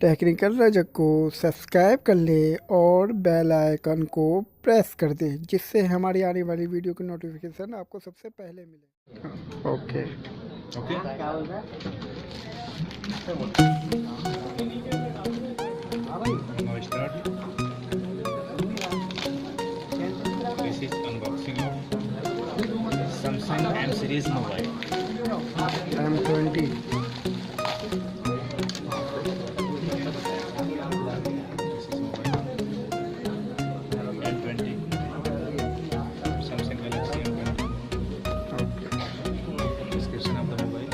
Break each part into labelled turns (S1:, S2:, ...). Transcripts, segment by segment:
S1: Technical Rajak को subscribe कर ले और बेल आइकन को प्रेस कर दे, जिससे हमारी आने वाली वीडियो की नोटिफिकेशन आपको सबसे पहले मिले। ओके
S2: ओके क्या बोल रहा है? Now start. This is unboxing of Samsung M series mobile
S1: M20।
S2: Samsung Galaxy M20. Description of the mobile.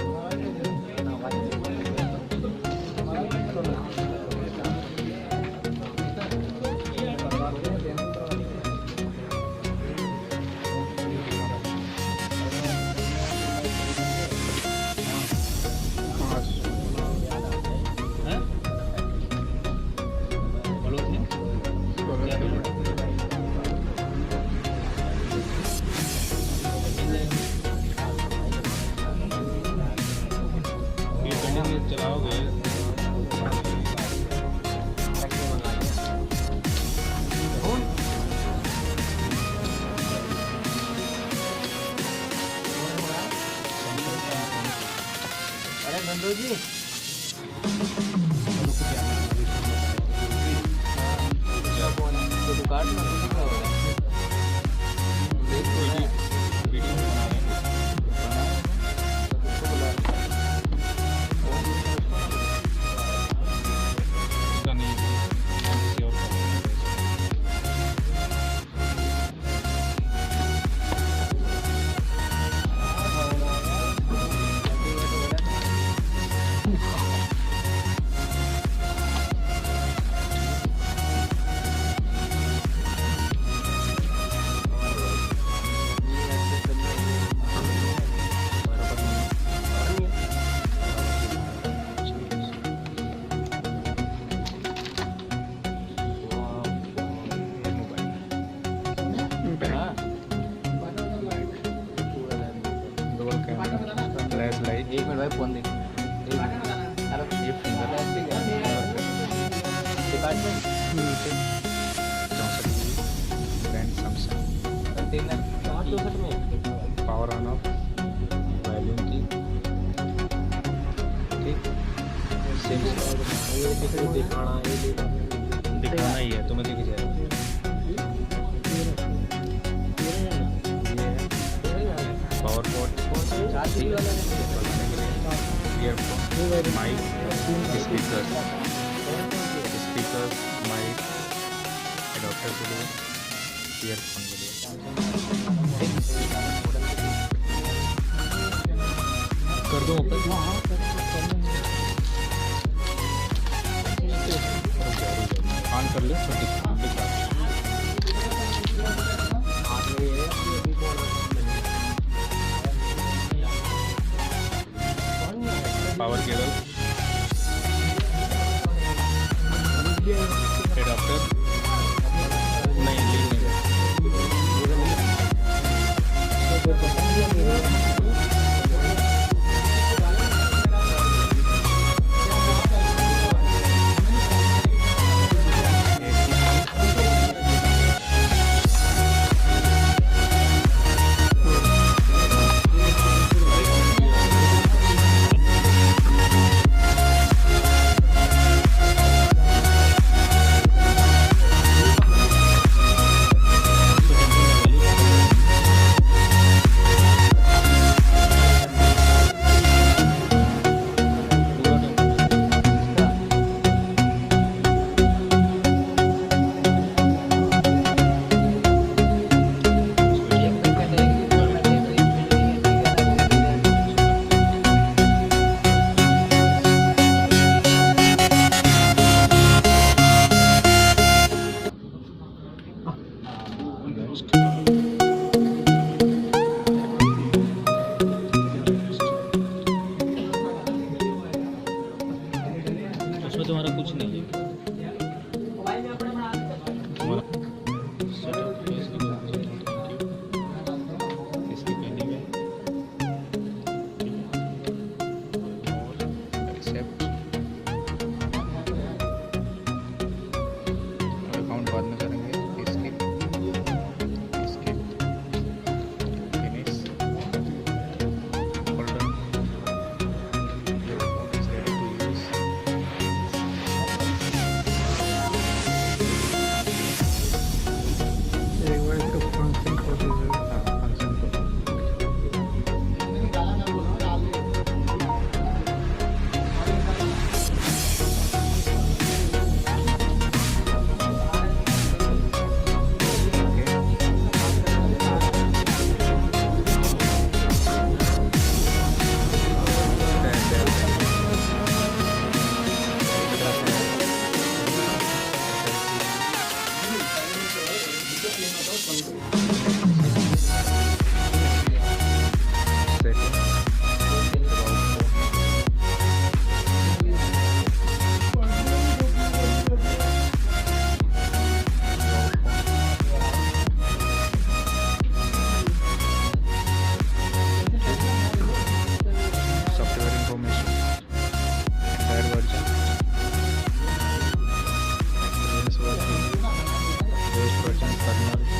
S2: चलाओगे
S3: अरे नंदू जी तो काट ना कुछ क्या हो रहा है देख तो है
S2: वीडियो बना रहे हैं। उसका नहीं किसी और का फ्लैश लाइट।
S3: एक मिनट भाई फोन देख
S2: ये finger
S3: department
S2: brand Samsung।
S3: Container 64 में
S2: पावर ऑन ऑफ वॉल्यूम की ठीक सेम
S3: ये दिखाना ये
S2: दिखाना ही है तुम्हें दिख जाएगा। Power port earphone mic speaker mic adapter के लिए ईयरफोन के लिए कर दो ओपन। ऑन कर ले तो दिखा पावर केबल एडाप्टर नहीं लीड उसमें तुम्हारा कुछ नहीं है। इसकी पेंडिंग है और accept software information, entire version, experience working, OS version, kernel,